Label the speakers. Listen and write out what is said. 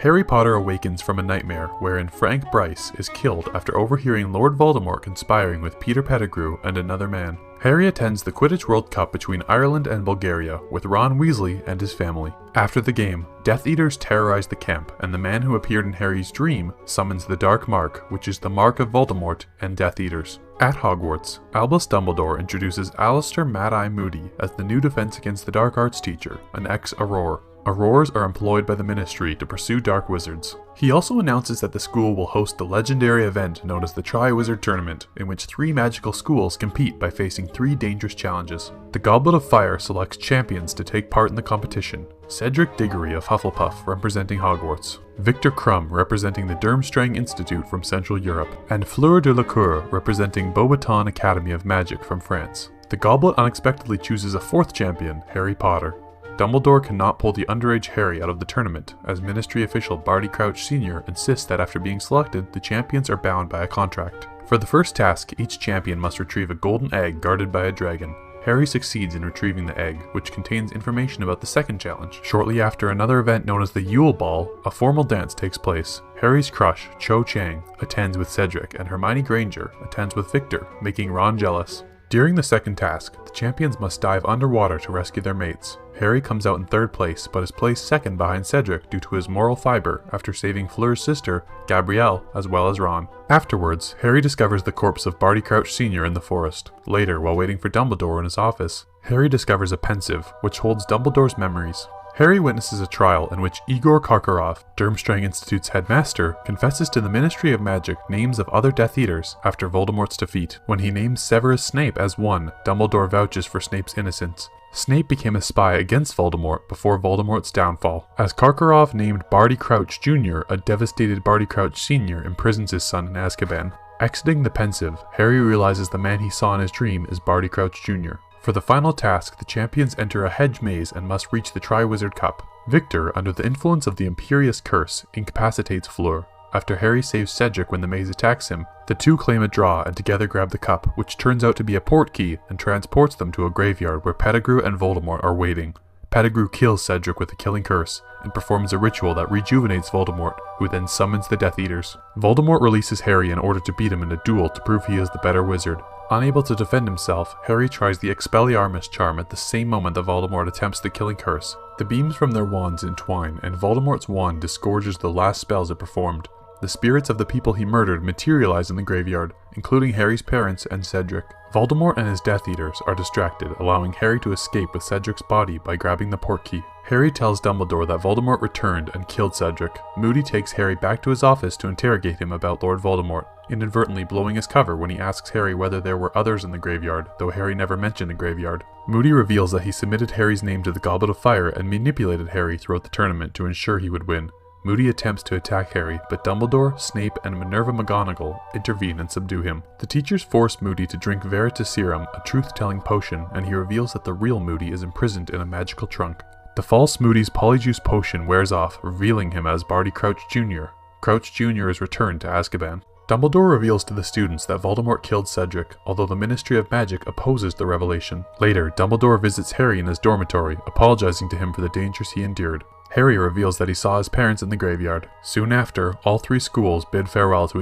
Speaker 1: Harry Potter awakens from a nightmare wherein Frank Bryce is killed after overhearing Lord Voldemort conspiring with Peter Pettigrew and another man. Harry attends the Quidditch World Cup between Ireland and Bulgaria with Ron Weasley and his family. After the game, Death Eaters terrorize the camp, and the man who appeared in Harry's dream summons the Dark Mark, which is the mark of Voldemort and Death Eaters. At Hogwarts, Albus Dumbledore introduces Alistair Mad-Eye Moody as the new Defense Against the Dark Arts teacher, an ex-Auror. Aurors are employed by the Ministry to pursue dark wizards. He also announces that the school will host the legendary event known as the Tri-Wizard Tournament, in which 3 magical schools compete by facing 3 dangerous challenges. The Goblet of Fire selects champions to take part in the competition. Cedric Diggory of Hufflepuff representing Hogwarts, Victor Crumb representing the Durmstrang Institute from Central Europe, and Fleur de la Cour representing Beauxbaton Academy of Magic from France. The Goblet unexpectedly chooses a 4th champion, Harry Potter. Dumbledore cannot pull the underage Harry out of the tournament, as Ministry official Barty Crouch Sr. insists that after being selected, the champions are bound by a contract. For the first task, each champion must retrieve a golden egg guarded by a dragon. Harry succeeds in retrieving the egg, which contains information about the second challenge. Shortly after another event known as the Yule Ball, a formal dance takes place. Harry's crush, Cho Chang, attends with Cedric, and Hermione Granger attends with Victor, making Ron jealous. During the second task, the champions must dive underwater to rescue their mates. Harry comes out in 3rd place, but is placed 2nd behind Cedric due to his moral fiber after saving Fleur's sister, Gabrielle, as well as Ron. Afterwards, Harry discovers the corpse of Barty Crouch Sr. in the forest. Later, while waiting for Dumbledore in his office, Harry discovers a pensieve, which holds Dumbledore's memories. Harry witnesses a trial in which Igor Karkaroff, Durmstrang Institute's headmaster, confesses to the Ministry of Magic names of other Death Eaters after Voldemort's defeat. When he names Severus Snape as one, Dumbledore vouches for Snape's innocence. Snape became a spy against Voldemort before Voldemort's downfall, as Karkaroff named Barty Crouch Jr., a devastated Barty Crouch Sr. imprisons his son in Azkaban. Exiting the pensieve, Harry realizes the man he saw in his dream is Barty Crouch Jr. For the final task, the champions enter a hedge maze and must reach the Tri-Wizard Cup. Victor, under the influence of the Imperious Curse, incapacitates Fleur. After Harry saves Cedric when the maze attacks him, the two claim a draw and together grab the cup, which turns out to be a portkey and transports them to a graveyard where Pettigrew and Voldemort are waiting. Pettigrew kills Cedric with a killing curse and performs a ritual that rejuvenates Voldemort, who then summons the Death Eaters. Voldemort releases Harry in order to beat him in a duel to prove he is the better wizard. Unable to defend himself, Harry tries the Expelliarmus charm at the same moment that Voldemort attempts the killing curse. The beams from their wands entwine, and Voldemort's wand disgorges the last spells it performed. The spirits of the people he murdered materialize in the graveyard, including Harry's parents and Cedric. Voldemort and his Death Eaters are distracted, allowing Harry to escape with Cedric's body by grabbing the portkey. Harry tells Dumbledore that Voldemort returned and killed Cedric. Moody takes Harry back to his office to interrogate him about Lord Voldemort, inadvertently blowing his cover when he asks Harry whether there were others in the graveyard, though Harry never mentioned a graveyard. Moody reveals that he submitted Harry's name to the Goblet of Fire and manipulated Harry throughout the tournament to ensure he would win. Moody attempts to attack Harry, but Dumbledore, Snape, and Minerva McGonagall intervene and subdue him. The teachers force Moody to drink Veritaserum, a truth-telling potion, and he reveals that the real Moody is imprisoned in a magical trunk. The false Moody's Polyjuice potion wears off, revealing him as Barty Crouch Jr. Crouch Jr. is returned to Azkaban. Dumbledore reveals to the students that Voldemort killed Cedric, although the Ministry of Magic opposes the revelation. Later, Dumbledore visits Harry in his dormitory, apologizing to him for the dangers he endured. Harry reveals that he saw his parents in the graveyard. Soon after, all 3 schools bid farewell to each other.